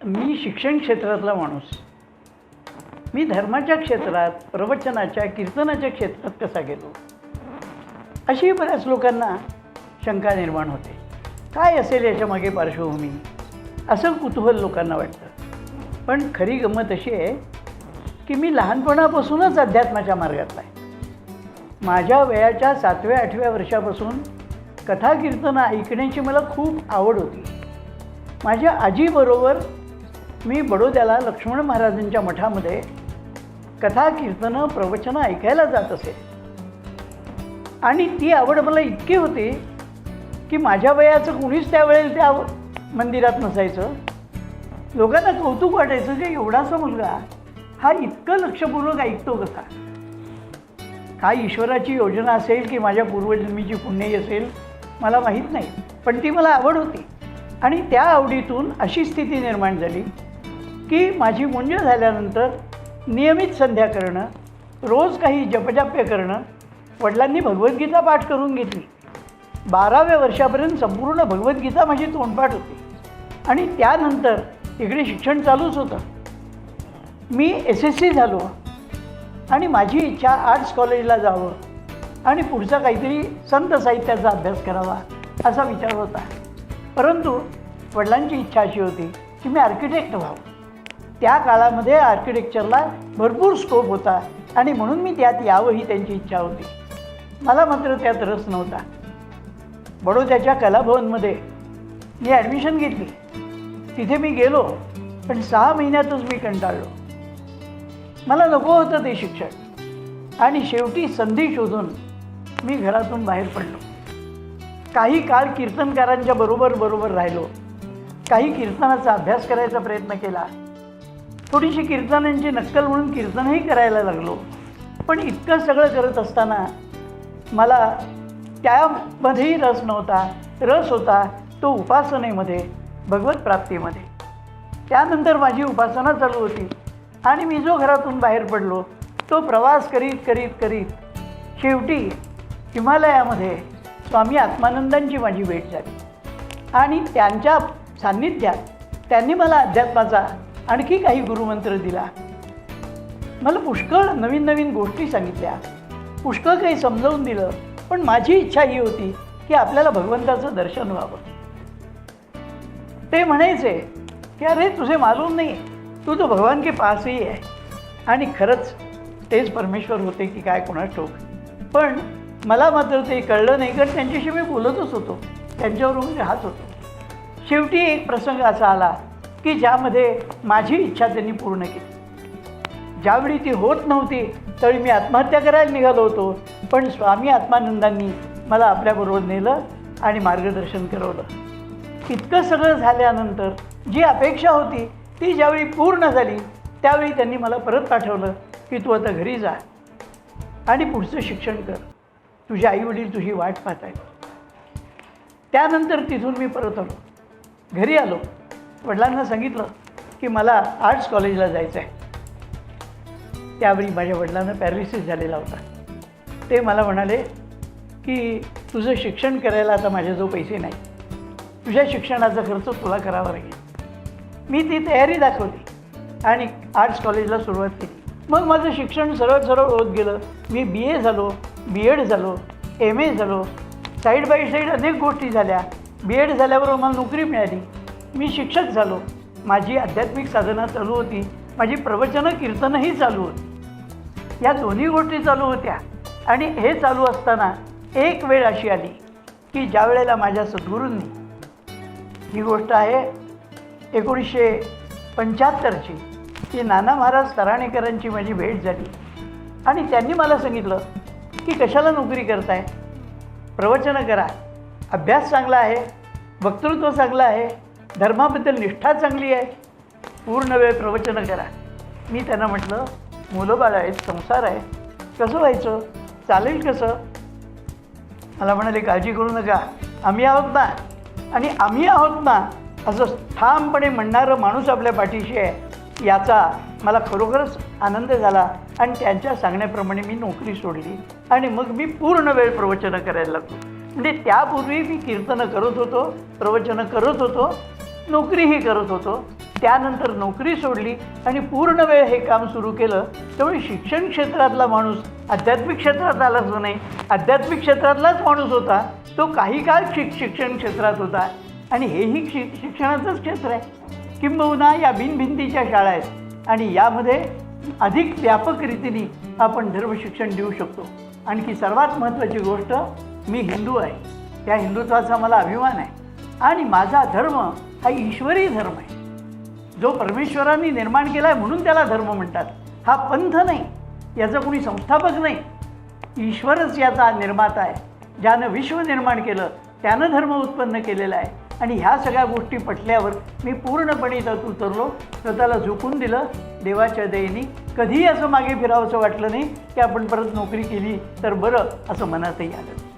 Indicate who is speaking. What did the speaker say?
Speaker 1: मी शिक्षण क्षेत्रातला माणूस. मी धर्माच्या क्षेत्रात, प्रवचनाच्या, कीर्तनाच्या क्षेत्रात कसा गेलो, अशी बऱ्याच लोकांना शंका निर्माण होते. काय असेल याच्यामागे पार्श्वभूमी, असं कुतूहल लोकांना वाटतं. पण खरी गंमत अशी आहे की मी लहानपणापासूनच अध्यात्माच्या मार्गातला आहे. माझ्या वयाच्या 7व्या-8व्या वर्षापासून कथा कीर्तनं ऐकण्याची मला खूप आवड होती. माझ्या आजीबरोबर मी बडोद्याला लक्ष्मण महाराजांच्या मठामध्ये कथा कीर्तनं प्रवचनं ऐकायला जात असे. आणि ती आवड मला इतकी होती की माझ्या वयाचं कुणीच त्यावेळेला त्या मंदिरात नसायचं. लोकांना कौतुक वाटायचं की एवढासा मुलगा हा इतकं लक्षपूर्वक ऐकतो कसा. काय ईश्वराची योजना असेल की माझ्या पूर्वजन्मीची पुण्यही असेल मला माहीत नाही, पण ती मला आवड होती. आणि त्या आवडीतून अशी स्थिती निर्माण झाली की माझी मुंज झाल्यानंतर नियमित संध्या करणं, रोज काही जपजाप्य करणं. वडिलांनी भगवद्गीता पाठ करून घेतली. 12व्या वर्षापर्यंत संपूर्ण भगवद्गीता माझी तोंडपाठ होती. आणि त्यानंतर इकडे शिक्षण चालूच होतं. मी SSC झालो आणि माझी इच्छा आर्ट्स कॉलेजला जावं आणि पुढचा काहीतरी संत साहित्याचा अभ्यास करावा असा विचार होता. परंतु वडिलांची इच्छा अशी होती की मी आर्किटेक्ट व्हावं. त्या काळामध्ये आर्किटेक्चरला भरपूर स्कोप होता आणि म्हणून मी त्यात यावं ही त्यांची इच्छा होती. मला मात्र त्यात रस नव्हता. बडोद्याच्या कलाभवनमध्ये मी ॲडमिशन घेतली. तिथे मी गेलो, पण 6 महिन्यातच मी कंटाळलो. मला नको होतं ते शिक्षण. आणि शेवटी संधी शोधून मी घरातून बाहेर पडलो. काही काळ कीर्तनकारांच्या बरोबर राहिलो. काही कीर्तनाचा अभ्यास करायचा प्रयत्न केला. थोडीशी कीर्तनांची नक्कल म्हणून कीर्तनही करायला लागलो. पण इतकं सगळं करत असताना मला त्यामध्येही रस नव्हता. रस होता तो उपासनेमध्ये, भगवत प्राप्तीमध्ये. त्यानंतर माझी उपासना चालू होती आणि मी जो घरातून बाहेर पडलो तो प्रवास करीत शेवटी हिमालयामध्ये स्वामी आत्मानंदांची माझी भेट झाली. आणि त्यांच्या सान्निध्यात त्यांनी मला अध्यात्माचा आणखी काही गुरुमंत्र दिला. मला पुष्कळ नवीन गोष्टी सांगितल्या, पुष्कळ काही समजावून दिलं. पण माझी इच्छा ही होती की आपल्याला भगवंताचं दर्शन व्हावं. ते म्हणायचे की अरे तुझे मालूम नाही, तू तो भगवान के पास ही आहे. आणि खरंच तेच परमेश्वर होते की काय कोणास ठाऊक. पण मला मात्र ते कळलं नाही, कारण त्यांच्याशी मी बोलतच होतो, त्यांच्याबरोबर राहत होतो. शेवटी एक प्रसंग असा आला की ज्यामध्ये माझी इच्छा त्यांनी पूर्ण केली. ज्यावेळी ती होत नव्हती त्यावेळी मी आत्महत्या करायला निघालो होतो. पण स्वामी आत्मानंदांनी मला आपल्याबरोबर नेलं आणि मार्गदर्शन करवलं. इतकं सगळं झाल्यानंतर जी अपेक्षा होती ती ज्यावेळी पूर्ण झाली त्यावेळी त्यांनी मला परत पाठवलं की तू आता घरी जा आणि पुढचं शिक्षण कर. तुझे आईवडील तुझी वाट पाहत आहेत. त्यानंतर तिथून मी परत आलो. घरी आलो. वडिलांना सांगितलं की मला आर्ट्स कॉलेजला जायचं आहे. त्यावेळी माझ्या वडिलांना पॅरालिसिस झालेला होता. ते मला म्हणाले की तुझं शिक्षण करायला आता माझ्याजवळ पैसे नाही, तुझ्या शिक्षणाचा खर्च तुला करावा लागेल. मी ती तयारी दाखवली आणि आर्ट्स कॉलेजला सुरुवात केली. मग माझं शिक्षण सरळ होत गेलं. मी BA झालो, B.Ed झालो, MA झालो. साईड बाय साईड अनेक गोष्टी झाल्या. B.Ed झाल्याबरोबर मला नोकरी मिळाली. मी शिक्षक झालो. माझी आध्यात्मिक साधना चालू होती. माझी प्रवचनं कीर्तनही चालू होती. या दोन्ही गोष्टी चालू होत्या. आणि हे चालू असताना एक वेळ अशी आली की ज्या वेळेला माझ्या सद्गुरूंनी, ही गोष्ट आहे 1975ची, की नाना महाराज तराणेकरांची माझी भेट झाली. आणि त्यांनी मला सांगितलं की कशाला नोकरी करताय, प्रवचनं करा, अभ्यास चांगला आहे, वक्तृत्व चांगलं आहे, धर्माबद्दल निष्ठा चांगली आहे, पूर्ण वेळ प्रवचनं करा. मी त्यांना म्हटलं मुलं बाळ आहेत, संसार आहे, कसं व्हायचं, चालेल कसं. मला म्हणाले काळजी करू नका, आम्ही आहोत ना. आणि आम्ही आहोत ना असं ठामपणे म्हणणारं माणूस आपल्या पाठीशी आहे याचा मला खरोखरच आनंद झाला. आणि त्यांच्या सांगण्याप्रमाणे मी नोकरी सोडली आणि मग मी पूर्ण वेळ प्रवचनं करायला लागलो. म्हणजे त्यापूर्वी मी कीर्तनं करत होतो, प्रवचनं करत होतो, नोकरीही करत होतो. त्यानंतर नोकरी सोडली आणि पूर्ण वेळ हे काम सुरू केलं. त्यामुळे शिक्षण क्षेत्रातला माणूस आध्यात्मिक क्षेत्रात आलाच नाही. आध्यात्मिक क्षेत्रातलाच माणूस होता तो काही काळ शिक्षण क्षेत्रात होता आणि हेही शिक्षणाचंच क्षेत्र आहे. किंबहुना या बिनभिंतीच्या शाळा आहेत आणि यामध्ये अधिक व्यापक रीतीने आपण धर्मशिक्षण देऊ शकतो. आणखी सर्वात महत्त्वाची गोष्ट, मी हिंदू आहे. त्या हिंदुत्वाचा मला अभिमान आहे आणि माझा धर्म हा ईश्वरी धर्म आहे. जो परमेश्वरांनी निर्माण केला आहे म्हणून त्याला धर्म म्हणतात. हा पंथ नाही, याचा कोणी संस्थापक नाही. ईश्वरच याचा निर्माता आहे. ज्यानं विश्व निर्माण केलं त्यानं धर्म उत्पन्न केलेला आहे. आणि ह्या सगळ्या गोष्टी पटल्यावर मी पूर्णपणे त्यात उतरलो, स्वतःला झोकून दिलं देवाच्या दयेने. कधीही असं मागे फिरावंसं वाटलं नाही की आपण परत नोकरी केली तर बरं, असं मनातही आलं.